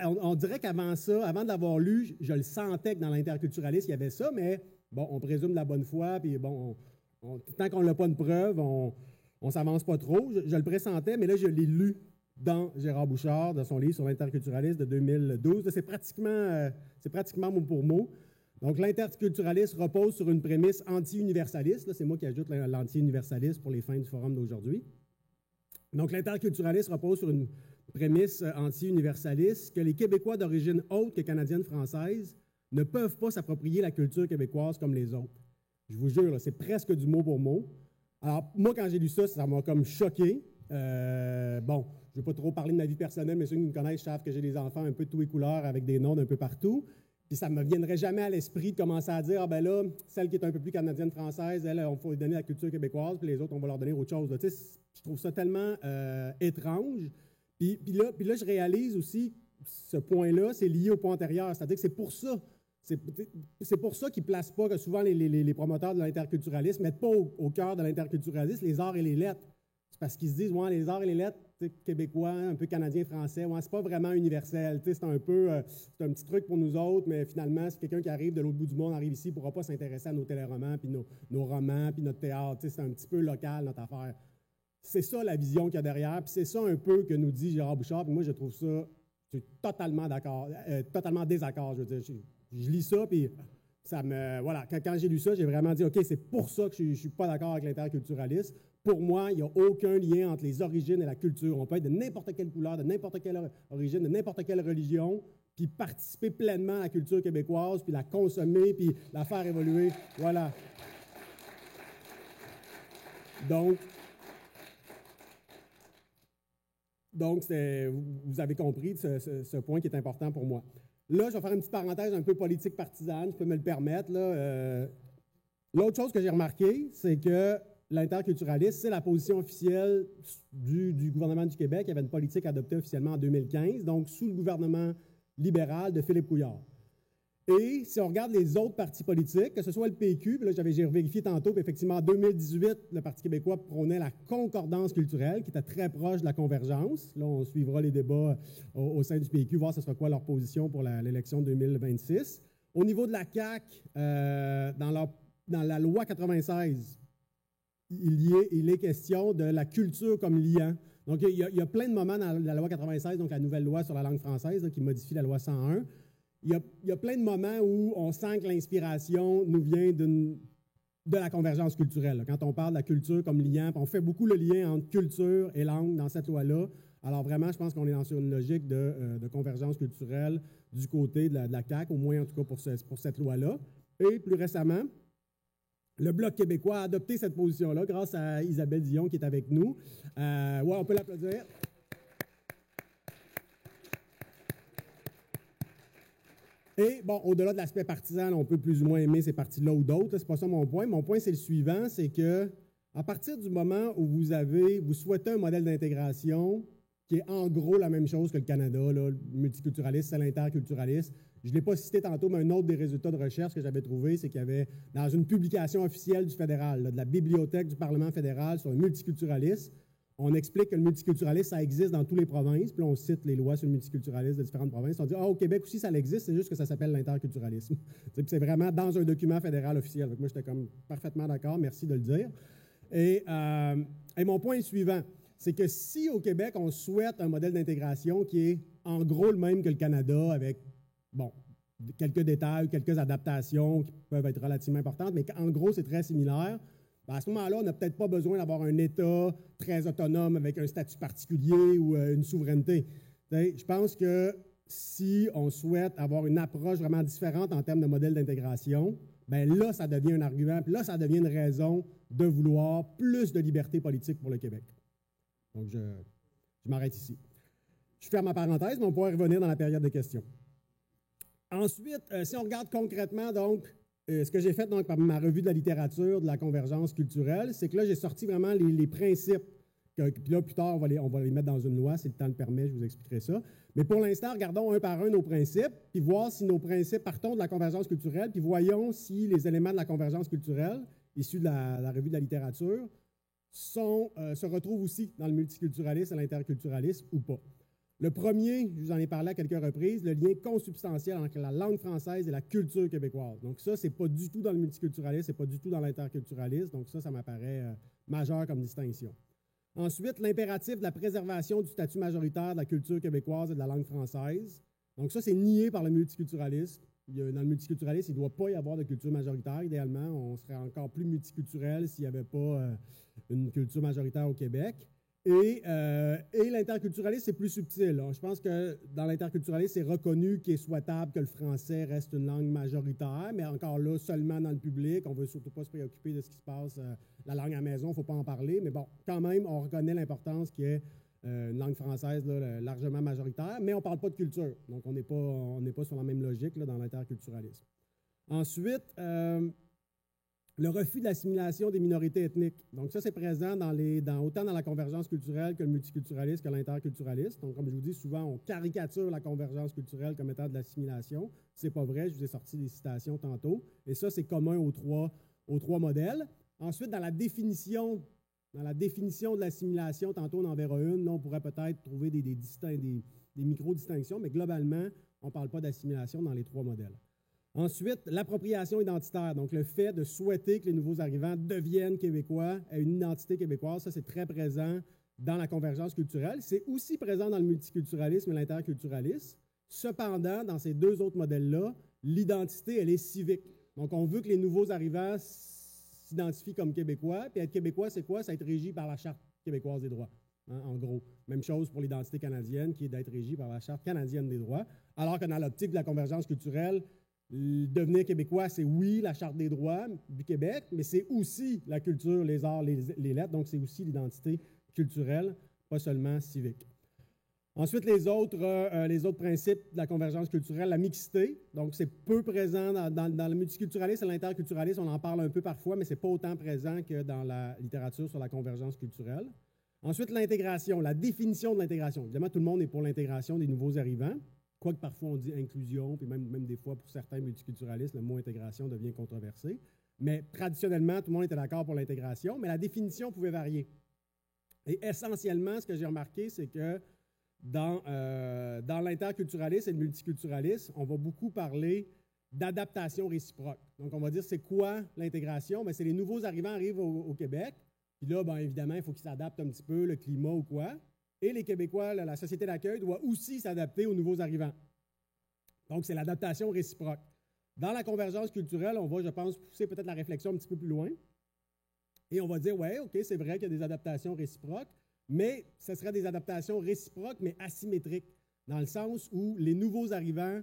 on dirait qu'avant ça, avant de l'avoir lu, je le sentais que dans l'interculturalisme, il y avait ça, mais bon, on présume de la bonne foi, puis bon, tant qu'on n'a pas de preuve, on ne s'avance pas trop. Je le pressentais, mais là, je l'ai lu dans Gérard Bouchard, dans son livre sur l'interculturalisme de 2012. C'est pratiquement mot pour mot. Donc, l'interculturalisme repose sur une prémisse anti-universaliste. Là, c'est moi qui ajoute l'anti-universaliste pour les fins du forum d'aujourd'hui. Donc, l'interculturalisme repose sur une prémisse anti-universaliste que les Québécois d'origine autre que canadienne-française ne peuvent pas s'approprier la culture québécoise comme les autres. Je vous jure, là, c'est presque du mot pour mot. Alors, moi, quand j'ai lu ça, ça m'a comme choqué. Bon, je ne vais pas trop parler de ma vie personnelle, mais ceux qui me connaissent savent que j'ai des enfants un peu de tous les couleurs avec des noms d'un peu partout. Puis ça ne me viendrait jamais à l'esprit de commencer à dire, ah ben là, celle qui est un peu plus canadienne-française, elle, on faut lui donner la culture québécoise, puis les autres, on va leur donner autre chose. Tu sais, je trouve ça tellement étrange. Puis là, je réalise aussi, ce point-là, c'est lié au point antérieur. C'est-à-dire que c'est pour ça. C'est pour ça qu'ils ne placent pas que souvent les promoteurs de l'interculturalisme ne mettent pas au cœur de l'interculturalisme les arts et les lettres. C'est parce qu'ils se disent, ouais, les arts et les lettres, québécois, un peu canadien-français, ouais, c'est pas vraiment universel. C'est un peu, c'est un petit truc pour nous autres, mais finalement, si quelqu'un qui arrive de l'autre bout du monde arrive ici, il ne pourra pas s'intéresser à nos téléromans, puis nos romans, puis notre théâtre. C'est un petit peu local, notre affaire. C'est ça la vision qu'il y a derrière, puis c'est ça un peu que nous dit Gérard Bouchard, puis moi, je trouve ça, je suis totalement d'accord, totalement désaccord, je veux dire. Je lis ça, puis ça me... Voilà, quand j'ai lu ça, j'ai vraiment dit, OK, c'est pour ça que je ne suis pas d'accord avec l'interculturalisme. Pour moi, il n'y a aucun lien entre les origines et la culture. On peut être de n'importe quelle couleur, de n'importe quelle origine, de n'importe quelle religion, puis participer pleinement à la culture québécoise, puis la consommer, puis la faire évoluer. Voilà. Donc vous avez compris ce point qui est important pour moi. Là, je vais faire une petite parenthèse un peu politique partisane, je peux me le permettre. L'autre chose que j'ai remarqué, c'est que l'interculturalisme, c'est la position officielle du gouvernement du Québec. Il y avait une politique adoptée officiellement en 2015, donc sous le gouvernement libéral de Philippe Couillard. Et si on regarde les autres partis politiques, que ce soit le PQ, puis là, j'ai vérifié tantôt, puis effectivement, en 2018, le Parti québécois prônait la concordance culturelle, qui était très proche de la convergence. Là, on suivra les débats au sein du PQ, voir ce sera quoi leur position pour l'élection 2026. Au niveau de la CAQ, dans la loi 96, il est question de la culture comme liant. Donc, il y a plein de moments dans la loi 96, donc la nouvelle loi sur la langue française, là, qui modifie la loi 101. Il y a plein de moments où on sent que l'inspiration nous vient de la convergence culturelle. Là. Quand on parle de la culture comme liant, on fait beaucoup le lien entre culture et langue dans cette loi-là. Alors vraiment, je pense qu'on est sur une logique de convergence culturelle du côté de la CAQ, au moins en tout cas pour cette loi-là. Et plus récemment, le Bloc québécois a adopté cette position-là grâce à Isabelle Dion qui est avec nous. Ouais, on peut l'applaudir. Et bon, au-delà de l'aspect partisan, on peut plus ou moins aimer ces partis-là ou d'autres. C'est pas ça mon point. Mon point, c'est le suivant, c'est que à partir du moment où vous souhaitez un modèle d'intégration qui est en gros la même chose que le Canada, là, le multiculturalisme, c'est l'interculturalisme. Je ne l'ai pas cité tantôt, mais un autre des résultats de recherche que j'avais trouvé, c'est qu'il y avait, dans une publication officielle du fédéral, là, de la bibliothèque du Parlement fédéral sur le multiculturalisme, on explique que le multiculturalisme, ça existe dans toutes les provinces, puis on cite les lois sur le multiculturalisme de différentes provinces. On dit, au Québec aussi, ça existe, c'est juste que ça s'appelle l'interculturalisme. C'est vraiment dans un document fédéral officiel. Donc, moi, j'étais comme parfaitement d'accord, merci de le dire. Et mon point est suivant, c'est que si au Québec, on souhaite un modèle d'intégration qui est en gros le même que le Canada, avec, bon, quelques détails, quelques adaptations qui peuvent être relativement importantes, mais en gros, c'est très similaire. À ce moment-là, on n'a peut-être pas besoin d'avoir un État très autonome avec un statut particulier ou une souveraineté. Je pense que si on souhaite avoir une approche vraiment différente en termes de modèle d'intégration, bien là, ça devient un argument, puis là, ça devient une raison de vouloir plus de liberté politique pour le Québec. Donc, je m'arrête ici. Je ferme ma parenthèse, mais on pourra revenir dans la période de questions. Ensuite, si on regarde concrètement, donc, ce que j'ai fait donc, par ma revue de la littérature de la convergence culturelle, c'est que là, j'ai sorti vraiment les principes. Puis là, plus tard, on va les mettre dans une loi, si le temps le permet, je vous expliquerai ça. Mais pour l'instant, regardons un par un nos principes, puis voir si nos principes partons de la convergence culturelle, puis voyons si les éléments de la convergence culturelle, issus de la revue de la littérature, se retrouvent aussi dans le multiculturalisme et l'interculturalisme ou pas. Le premier, je vous en ai parlé à quelques reprises, le lien consubstantiel entre la langue française et la culture québécoise. Donc ça, c'est pas du tout dans le multiculturalisme, c'est pas du tout dans l'interculturalisme. Donc ça m'apparaît majeur comme distinction. Ensuite, l'impératif de la préservation du statut majoritaire de la culture québécoise et de la langue française. Donc ça, c'est nié par le multiculturalisme. Dans le multiculturalisme, il ne doit pas y avoir de culture majoritaire. Idéalement, on serait encore plus multiculturel s'il n'y avait pas une culture majoritaire au Québec. Et l'interculturalisme, c'est plus subtil. Je pense que dans l'interculturalisme, c'est reconnu qu'il est souhaitable que le français reste une langue majoritaire, mais encore là, seulement dans le public. On ne veut surtout pas se préoccuper de ce qui se passe. La langue à la maison, il ne faut pas en parler. Mais bon, quand même, on reconnaît l'importance qu'il y ait une langue française là, largement majoritaire, mais on ne parle pas de culture. Donc, on n'est pas sur la même logique là, dans l'interculturalisme. Ensuite, le refus de l'assimilation des minorités ethniques. Donc ça, c'est présent autant dans la convergence culturelle que le multiculturalisme, que l'interculturalisme. Donc, comme je vous dis, souvent, on caricature la convergence culturelle comme étant de l'assimilation. C'est pas vrai, je vous ai sorti des citations tantôt. Et ça, c'est commun aux trois modèles. Ensuite, dans la définition de l'assimilation, tantôt on en verra une, là, on pourrait peut-être trouver des micro-distinctions, mais globalement, on ne parle pas d'assimilation dans les trois modèles. Ensuite, l'appropriation identitaire, donc le fait de souhaiter que les nouveaux arrivants deviennent québécois, aient une identité québécoise, ça c'est très présent dans la convergence culturelle. C'est aussi présent dans le multiculturalisme et l'interculturalisme. Cependant, dans ces deux autres modèles-là, l'identité, elle est civique. Donc, on veut que les nouveaux arrivants s'identifient comme québécois, puis être québécois, c'est quoi? C'est être régi par la Charte québécoise des droits, hein, en gros. Même chose pour l'identité canadienne, qui est d'être régie par la Charte canadienne des droits, alors que dans l'optique de la convergence culturelle, devenir québécois, c'est oui, la Charte des droits du Québec, mais c'est aussi la culture, les arts, les lettres, donc c'est aussi l'identité culturelle, pas seulement civique. Ensuite, les autres principes de la convergence culturelle, la mixité. Donc, c'est peu présent dans le multiculturalisme et l'interculturalisme. On en parle un peu parfois, mais ce n'est pas autant présent que dans la littérature sur la convergence culturelle. Ensuite, l'intégration, la définition de l'intégration. Évidemment, tout le monde est pour l'intégration des nouveaux arrivants, quoique parfois on dit inclusion, puis même des fois, pour certains multiculturalistes, le mot intégration devient controversé. Mais traditionnellement, tout le monde était d'accord pour l'intégration, mais la définition pouvait varier. Et essentiellement, ce que j'ai remarqué, c'est que dans l'interculturalisme et le multiculturalisme, on va beaucoup parler d'adaptation réciproque. Donc, on va dire, c'est quoi l'intégration? Bien, c'est les nouveaux arrivants arrivent au Québec, puis là, bien, évidemment, il faut qu'ils s'adaptent un petit peu, le climat ou quoi. Et les Québécois, la société d'accueil doit aussi s'adapter aux nouveaux arrivants. Donc, c'est l'adaptation réciproque. Dans la convergence culturelle, on va, je pense, pousser peut-être la réflexion un petit peu plus loin. Et on va dire, ouais, OK, c'est vrai qu'il y a des adaptations réciproques, mais ce serait des adaptations réciproques, mais asymétriques, dans le sens où les nouveaux arrivants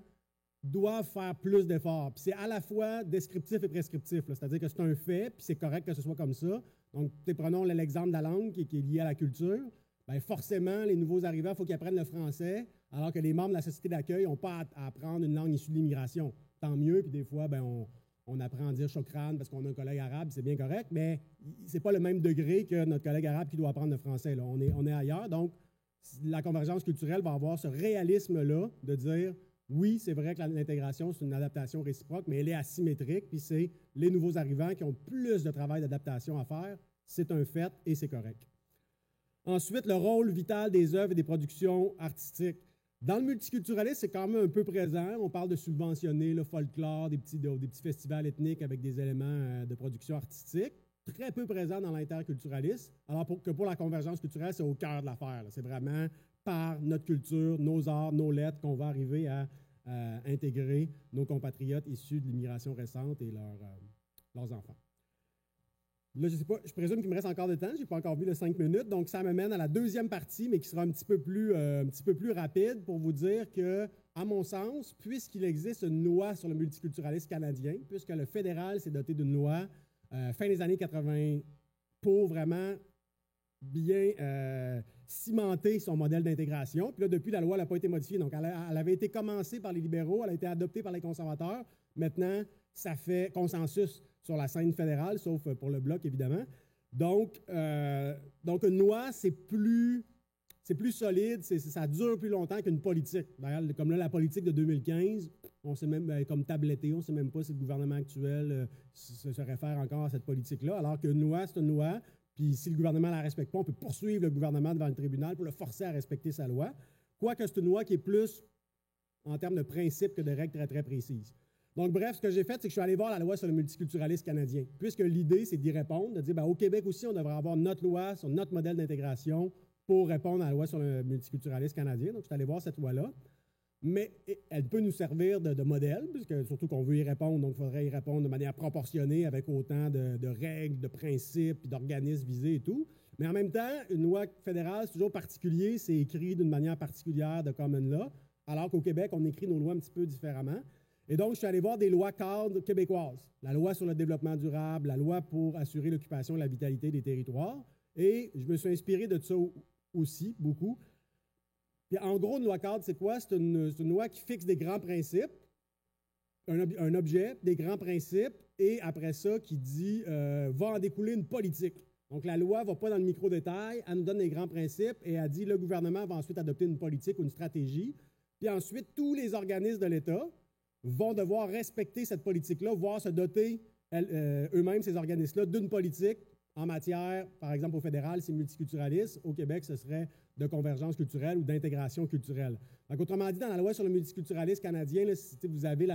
doivent faire plus d'efforts. Puis c'est à la fois descriptif et prescriptif, c'est-à-dire que c'est un fait, puis c'est correct que ce soit comme ça. Donc, prenons l'exemple de la langue qui est lié à la culture. Bien, forcément, les nouveaux arrivants, il faut qu'ils apprennent le français, alors que les membres de la société d'accueil n'ont pas à apprendre une langue issue de l'immigration. Tant mieux, puis des fois, bien, on apprend à dire chokran parce qu'on a un collègue arabe, c'est bien correct, mais ce n'est pas le même degré que notre collègue arabe qui doit apprendre le français. Là. On est ailleurs. Donc, la convergence culturelle va avoir ce réalisme-là de dire, oui, c'est vrai que l'intégration, c'est une adaptation réciproque, mais elle est asymétrique, puis c'est les nouveaux arrivants qui ont plus de travail d'adaptation à faire. C'est un fait et c'est correct. Ensuite, le rôle vital des œuvres et des productions artistiques. Dans le multiculturalisme, c'est quand même un peu présent. On parle de subventionner le folklore, des petits festivals ethniques avec des éléments de production artistique. Très peu présent dans l'interculturalisme. Alors que pour la convergence culturelle, c'est au cœur de l'affaire. C'est vraiment par notre culture, nos arts, nos lettres qu'on va arriver à intégrer nos compatriotes issus de l'immigration récente et leurs enfants. Là, je ne sais pas, je présume qu'il me reste encore de temps. Je n'ai pas encore vu les 5 minutes. Donc, ça me mène à la deuxième partie, mais qui sera un petit peu plus rapide pour vous dire que, à mon sens, puisqu'il existe une loi sur le multiculturalisme canadien, puisque le fédéral s'est doté d'une loi fin des années 80 pour vraiment bien cimenter son modèle d'intégration. Puis là, depuis, la loi n'a pas été modifiée. Donc, elle avait été commencée par les libéraux, elle a été adoptée par les conservateurs. Maintenant, ça fait consensus sur la scène fédérale, sauf pour le Bloc, évidemment. Donc une loi, c'est plus solide, ça dure plus longtemps qu'une politique. D'ailleurs, comme là, la politique de 2015, on sait même, comme tabletté, on ne sait même pas si le gouvernement actuel se réfère encore à cette politique-là, alors qu'une loi, c'est une loi, puis si le gouvernement ne la respecte pas, on peut poursuivre le gouvernement devant le tribunal pour le forcer à respecter sa loi, quoique c'est une loi qui est plus en termes de principes que de règles très, très précises. Donc, bref, ce que j'ai fait, c'est que je suis allé voir la loi sur le multiculturalisme canadien, puisque l'idée, c'est d'y répondre, de dire, bien, au Québec aussi, on devrait avoir notre loi sur notre modèle d'intégration pour répondre à la loi sur le multiculturalisme canadien. Donc, je suis allé voir cette loi-là. Mais elle peut nous servir de modèle, puisque surtout qu'on veut y répondre, donc il faudrait y répondre de manière proportionnée avec autant de règles, de principes, d'organismes visés et tout. Mais en même temps, une loi fédérale, c'est toujours particulier, c'est écrit d'une manière particulière de common law, alors qu'au Québec, on écrit nos lois un petit peu différemment. Et donc, je suis allé voir des lois cadres québécoises. La loi sur le développement durable, la loi pour assurer l'occupation et la vitalité des territoires. Et je me suis inspiré de ça aussi, beaucoup. Puis en gros, une loi cadre, c'est quoi? C'est une loi qui fixe des grands principes, un objet, des grands principes, et après ça, qui dit va en découler une politique. Donc, la loi ne va pas dans le micro-détail, elle nous donne les grands principes, et elle dit le gouvernement va ensuite adopter une politique ou une stratégie. Puis ensuite, tous les organismes de l'État vont devoir respecter cette politique-là, voire se doter eux-mêmes, ces organismes-là, d'une politique en matière, par exemple au fédéral, c'est multiculturalisme. Au Québec, ce serait de convergence culturelle ou d'intégration culturelle. Donc, autrement dit, dans la loi sur le multiculturalisme canadien, là, vous avez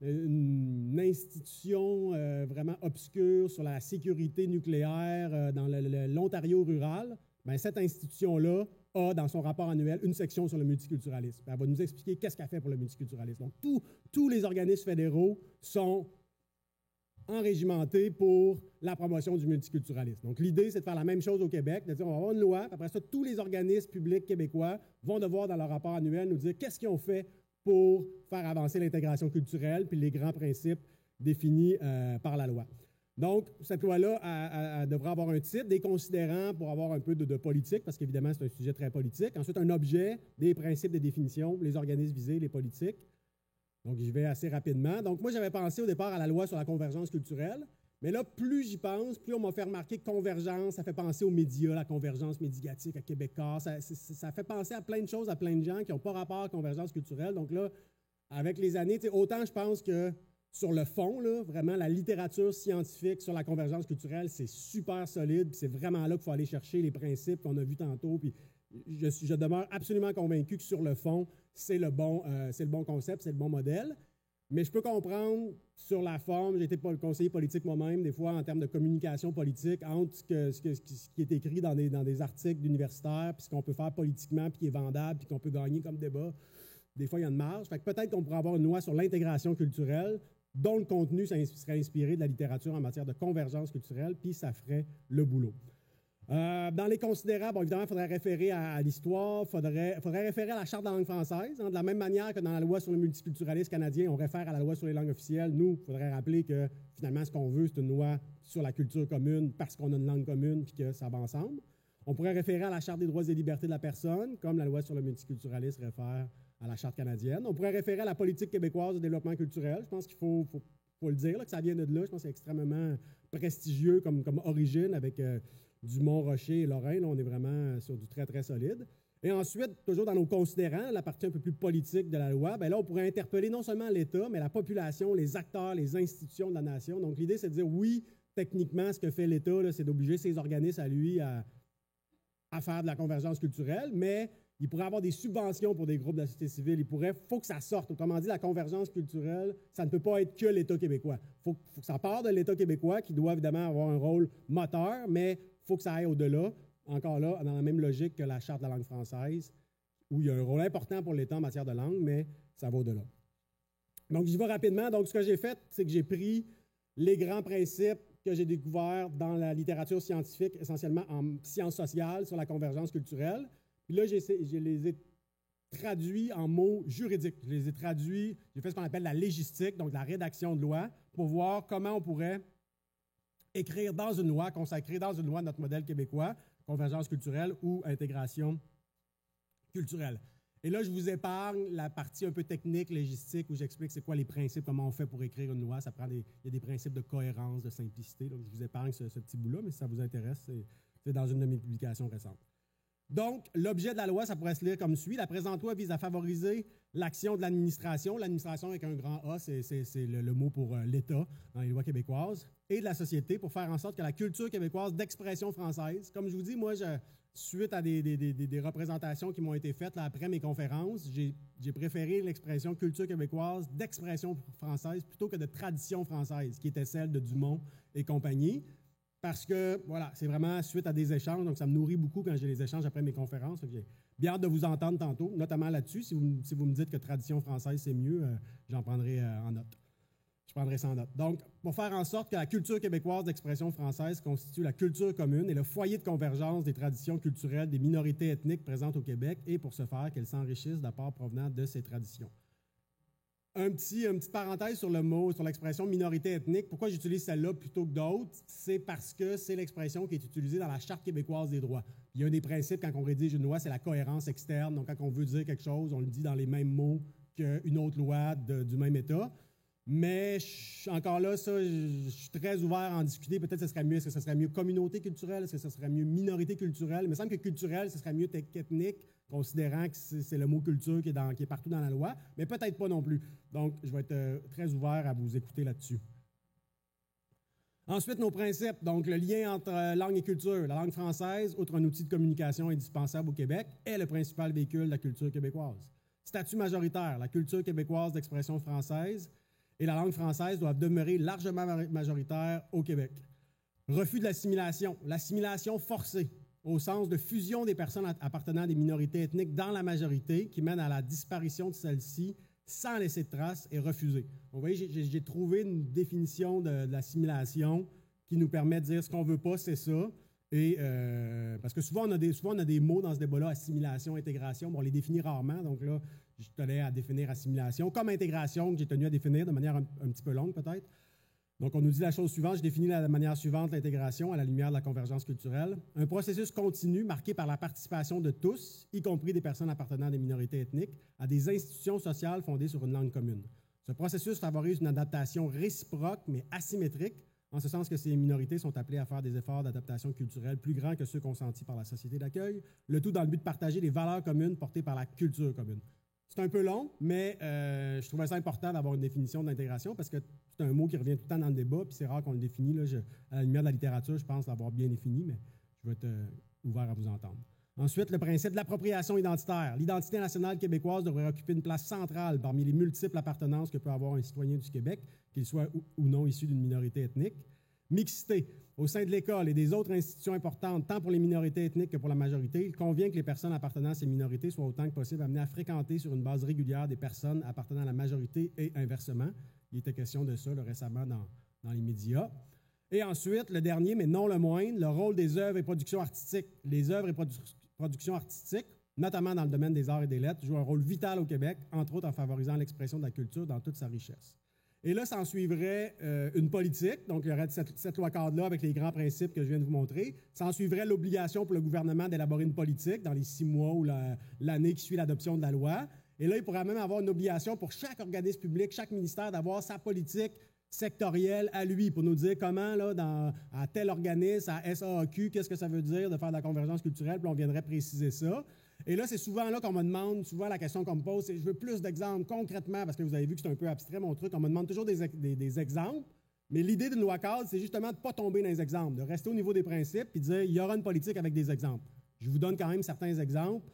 une institution vraiment obscure sur la sécurité nucléaire dans l'Ontario rural. Bien, cette institution-là a, dans son rapport annuel, une section sur le multiculturalisme. Elle va nous expliquer qu'est-ce qu'elle fait pour le multiculturalisme. Donc, tous les organismes fédéraux sont enrégimentés pour la promotion du multiculturalisme. Donc, l'idée, c'est de faire la même chose au Québec, de dire, on va avoir une loi, puis après ça, tous les organismes publics québécois vont devoir, dans leur rapport annuel, nous dire qu'est-ce qu'ils ont fait pour faire avancer l'intégration culturelle, puis les grands principes définis par la loi. Donc, cette loi-là devra avoir un titre, des considérants pour avoir un peu de politique, parce qu'évidemment, c'est un sujet très politique. Ensuite, un objet, des principes de définition, les organismes visés, les politiques. Donc, j'y vais assez rapidement. Donc, moi, j'avais pensé au départ à la loi sur la convergence culturelle, mais là, plus j'y pense, plus on m'a fait remarquer que convergence, ça fait penser aux médias, la convergence médiatique à Québécois. Ça fait penser à plein de choses, à plein de gens qui n'ont pas rapport à convergence culturelle. Donc là, avec les années, autant je pense que sur le fond, là, vraiment, la littérature scientifique sur la convergence culturelle, c'est super solide. C'est vraiment là qu'il faut aller chercher les principes qu'on a vus tantôt. Puis je demeure absolument convaincu que sur le fond, c'est le bon concept, c'est le bon modèle. Mais je peux comprendre sur la forme, j'ai été conseiller politique moi-même, des fois en termes de communication politique, entre ce qui est écrit dans des articles d'universitaires, puis ce qu'on peut faire politiquement, puis qui est vendable, puis qu'on peut gagner comme débat. Des fois, il y a une marge. Fait que peut-être qu'on pourrait avoir une loi sur l'intégration culturelle, dont le contenu serait inspiré de la littérature en matière de convergence culturelle, puis ça ferait le boulot. Dans les considérants, bon, évidemment, il faudrait référer à l'histoire, il faudrait référer à la Charte de la langue française. Hein, de la même manière que dans la loi sur le multiculturalisme canadien, on réfère à la loi sur les langues officielles. Nous, il faudrait rappeler que finalement, ce qu'on veut, c'est une loi sur la culture commune parce qu'on a une langue commune puis que ça va ensemble. On pourrait référer à la Charte des droits et libertés de la personne, comme la loi sur le multiculturalisme réfère à la Charte canadienne. On pourrait référer à la politique québécoise de développement culturel. Je pense qu'il faut le dire, là, que ça vient de là. Je pense que c'est extrêmement prestigieux comme origine avec du Mont-Rocher et Lorraine. Là, on est vraiment sur du très, très solide. Et ensuite, toujours dans nos considérants, la partie un peu plus politique de la loi, bien là, on pourrait interpeller non seulement l'État, mais la population, les acteurs, les institutions de la nation. Donc, l'idée, c'est de dire, oui, techniquement, ce que fait l'État, là, c'est d'obliger ses organismes à lui à faire de la convergence culturelle, mais il pourrait avoir des subventions pour des groupes de la société civile. Il faut que ça sorte. Autrement dit, la convergence culturelle, ça ne peut pas être que l'État québécois. Faut que ça parte de l'État québécois, qui doit évidemment avoir un rôle moteur, mais il faut que ça aille au-delà. Encore là, dans la même logique que la Charte de la langue française, où il y a un rôle important pour l'État en matière de langue, mais ça va au-delà. Donc, j'y vais rapidement. Donc, ce que j'ai fait, c'est que j'ai pris les grands principes que j'ai découverts dans la littérature scientifique, essentiellement en sciences sociales, sur la convergence culturelle. Puis là, je les ai traduits en mots juridiques. Je les ai traduits, j'ai fait ce qu'on appelle la légistique, donc la rédaction de loi, pour voir comment on pourrait écrire dans une loi, consacrer dans une loi notre modèle québécois, convergence culturelle ou intégration culturelle. Et là, je vous épargne la partie un peu technique, légistique, où j'explique c'est quoi les principes, comment on fait pour écrire une loi. Il y a des principes de cohérence, de simplicité. Donc, je vous épargne ce petit bout-là, mais si ça vous intéresse, c'est dans une de mes publications récentes. Donc, l'objet de la loi, ça pourrait se lire comme suit. La présente loi vise à favoriser l'action de l'administration. L'administration avec un grand A, c'est le mot pour l'État dans les lois québécoises, et de la société pour faire en sorte que la culture québécoise d'expression française, comme je vous dis, moi, suite à des représentations qui m'ont été faites là, après mes conférences, j'ai préféré l'expression culture québécoise d'expression française plutôt que de tradition française, qui était celle de Dumont et compagnie. Parce que, voilà, c'est vraiment suite à des échanges, donc ça me nourrit beaucoup quand j'ai les échanges après mes conférences. J'ai bien hâte de vous entendre tantôt, notamment là-dessus. Si vous me dites que tradition française, c'est mieux, j'en prendrai en note. Je prendrai ça en note. Donc, pour faire en sorte que la culture québécoise d'expression française constitue la culture commune et le foyer de convergence des traditions culturelles des minorités ethniques présentes au Québec, et pour ce faire, qu'elles s'enrichissent d'apports provenant de ces traditions. Une petite parenthèse sur le mot, sur l'expression minorité ethnique. Pourquoi j'utilise celle-là plutôt que d'autres? C'est parce que c'est l'expression qui est utilisée dans la Charte québécoise des droits. Il y a un des principes quand on rédige une loi, c'est la cohérence externe. Donc, quand on veut dire quelque chose, on le dit dans les mêmes mots qu'une autre loi du même État. Mais encore là, ça, je suis très ouvert à en discuter. Peut-être que ce serait mieux. Est-ce que ce serait mieux communauté culturelle? Est-ce que ce serait mieux minorité culturelle? Il me semble que culturel, ce serait mieux qu'ethnique, considérant que c'est le mot culture qui est partout dans la loi, mais peut-être pas non plus. Donc, je vais être très ouvert à vous écouter là-dessus. Ensuite, nos principes. Donc, le lien entre langue et culture. La langue française, outre un outil de communication indispensable au Québec, est le principal véhicule de la culture québécoise. Statut majoritaire. La culture québécoise d'expression française et la langue française doivent demeurer largement majoritaires au Québec. Refus de l'assimilation. L'assimilation forcée, au sens de fusion des personnes appartenant à des minorités ethniques dans la majorité, qui mène à la disparition de celle-ci sans laisser de traces, est refusée. Vous voyez, j'ai trouvé une définition de l'assimilation qui nous permet de dire ce qu'on ne veut pas, c'est ça. Et, parce que souvent, on a des mots dans ce débat-là, assimilation, intégration, bon, on les définit rarement, donc là, je tenais à définir assimilation, comme intégration, que j'ai tenu à définir de manière un petit peu longue peut-être. Donc, on nous dit la chose suivante, je définis de la manière suivante l'intégration à la lumière de la convergence culturelle. Un processus continu marqué par la participation de tous, y compris des personnes appartenant à des minorités ethniques, à des institutions sociales fondées sur une langue commune. Ce processus favorise une adaptation réciproque, mais asymétrique, en ce sens que ces minorités sont appelées à faire des efforts d'adaptation culturelle plus grands que ceux consentis par la société d'accueil, le tout dans le but de partager les valeurs communes portées par la culture commune. C'est un peu long, mais je trouvais ça important d'avoir une définition de l'intégration parce que c'est un mot qui revient tout le temps dans le débat, puis c'est rare qu'on le définit. Là, à la lumière de la littérature, je pense l'avoir bien défini, mais je vais être ouvert à vous entendre. Ensuite, le principe de l'appropriation identitaire. L'identité nationale québécoise devrait occuper une place centrale parmi les multiples appartenances que peut avoir un citoyen du Québec, qu'il soit ou non issu d'une minorité ethnique. Mixité. Au sein de l'école et des autres institutions importantes, tant pour les minorités ethniques que pour la majorité, il convient que les personnes appartenant à ces minorités soient autant que possible amenées à fréquenter sur une base régulière des personnes appartenant à la majorité et inversement. Il était question de ça récemment dans les médias. Et ensuite, le dernier, mais non le moindre, le rôle des œuvres et productions artistiques. Les œuvres et productions artistiques, notamment dans le domaine des arts et des lettres, jouent un rôle vital au Québec, entre autres en favorisant l'expression de la culture dans toute sa richesse. Et là, s'en suivrait une politique, donc il y aurait cette loi-cadre-là avec les grands principes que je viens de vous montrer. S'en suivrait l'obligation pour le gouvernement d'élaborer une politique dans les 6 mois ou l'année qui suit l'adoption de la loi. Et là, il pourrait même avoir une obligation pour chaque organisme public, chaque ministère, d'avoir sa politique sectorielle à lui, pour nous dire comment, là, à tel organisme, à SAAQ, qu'est-ce que ça veut dire de faire de la convergence culturelle, puis on viendrait préciser ça. Et là, c'est souvent là qu'on me demande, souvent la question qu'on me pose, c'est je veux plus d'exemples concrètement, parce que vous avez vu que c'est un peu abstrait mon truc, on me demande toujours des exemples, mais l'idée d'une loi cadre, c'est justement de ne pas tomber dans les exemples, de rester au niveau des principes, puis de dire il y aura une politique avec des exemples. Je vous donne quand même certains exemples.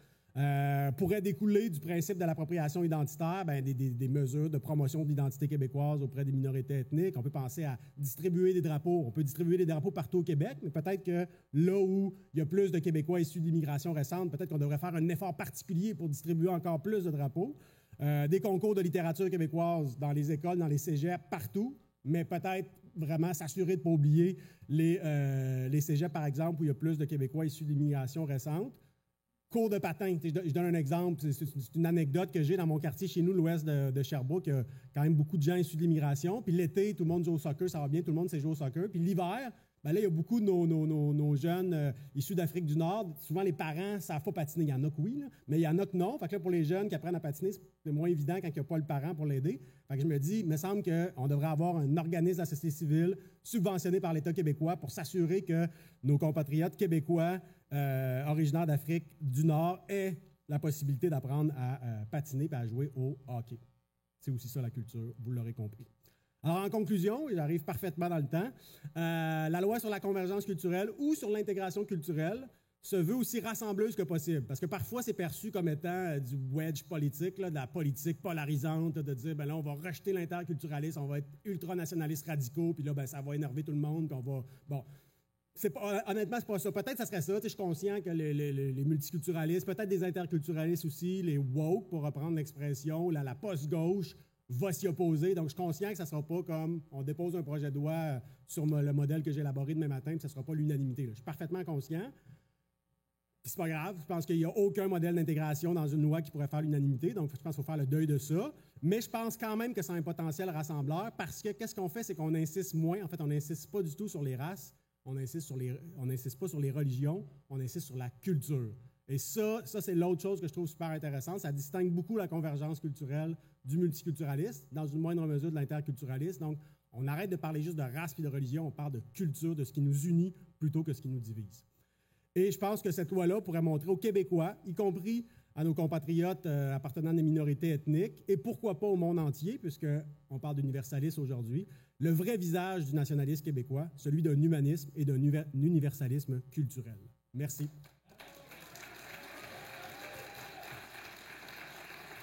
Pourrait découler du principe de l'appropriation identitaire, des mesures de promotion de l'identité québécoise auprès des minorités ethniques. On peut penser à distribuer des drapeaux. On peut distribuer des drapeaux partout au Québec, mais peut-être que là où il y a plus de Québécois issus de l'immigration récente, peut-être qu'on devrait faire un effort particulier pour distribuer encore plus de drapeaux. Des concours de littérature québécoise dans les écoles, dans les cégeps, partout, mais peut-être vraiment s'assurer de ne pas oublier les cégeps, par exemple, où il y a plus de Québécois issus de l'immigration récente. Cours de patin. Je donne un exemple. C'est une anecdote que j'ai dans mon quartier chez nous, l'ouest de Sherbrooke. Il y a quand même beaucoup de gens issus de l'immigration. Puis l'été, tout le monde joue au soccer, ça va bien, tout le monde sait jouer au soccer. Puis l'hiver, là, il y a beaucoup de nos jeunes issus d'Afrique du Nord. Souvent, les parents ne savent pas patiner. Il y en a que oui, là, mais il y en a que non. Fait que là, pour les jeunes qui apprennent à patiner, c'est moins évident quand il n'y a pas le parent pour l'aider. Fait que je me dis, il me semble qu'on devrait avoir un organisme de la société civile subventionné par l'État québécois pour s'assurer que nos compatriotes québécois originaires d'Afrique du Nord aient la possibilité d'apprendre à patiner et à jouer au hockey. C'est aussi ça la culture, vous l'aurez compris. Alors, en conclusion, et j'arrive parfaitement dans le temps, la loi sur la convergence culturelle ou sur l'intégration culturelle se veut aussi rassembleuse que possible, parce que parfois, c'est perçu comme étant du wedge politique, là, de la politique polarisante, de dire, là, on va rejeter l'interculturalisme, on va être ultranationalistes radicaux, puis là, ça va énerver tout le monde, puis on va... Bon, honnêtement, c'est pas ça. Peut-être que ça serait ça. Je suis conscient que les multiculturalistes, peut-être des interculturalistes aussi, les woke, pour reprendre l'expression, la post-gauche, va s'y opposer. Donc, je suis conscient que ça ne sera pas comme on dépose un projet de loi sur le modèle que j'ai élaboré demain matin, puis ça ne sera pas l'unanimité. Je suis parfaitement conscient. Puis c'est pas grave. Je pense qu'il n'y a aucun modèle d'intégration dans une loi qui pourrait faire l'unanimité. Donc, je pense qu'il faut faire le deuil de ça. Mais je pense quand même que c'est un potentiel rassembleur parce que qu'est-ce qu'on fait, c'est qu'on insiste moins. En fait, on n'insiste pas du tout sur les races. On n'insiste pas sur les religions. On insiste sur la culture. Et ça c'est l'autre chose que je trouve super intéressante. Ça distingue beaucoup la convergence culturelle du multiculturalisme, dans une moindre mesure de l'interculturalisme. Donc, on arrête de parler juste de race et de religion, on parle de culture, de ce qui nous unit plutôt que ce qui nous divise. Et je pense que cette loi-là pourrait montrer aux Québécois, y compris à nos compatriotes appartenant à des minorités ethniques, et pourquoi pas au monde entier, puisqu'on parle d'universalisme aujourd'hui, le vrai visage du nationalisme québécois, celui d'un humanisme et d'un universalisme culturel. Merci.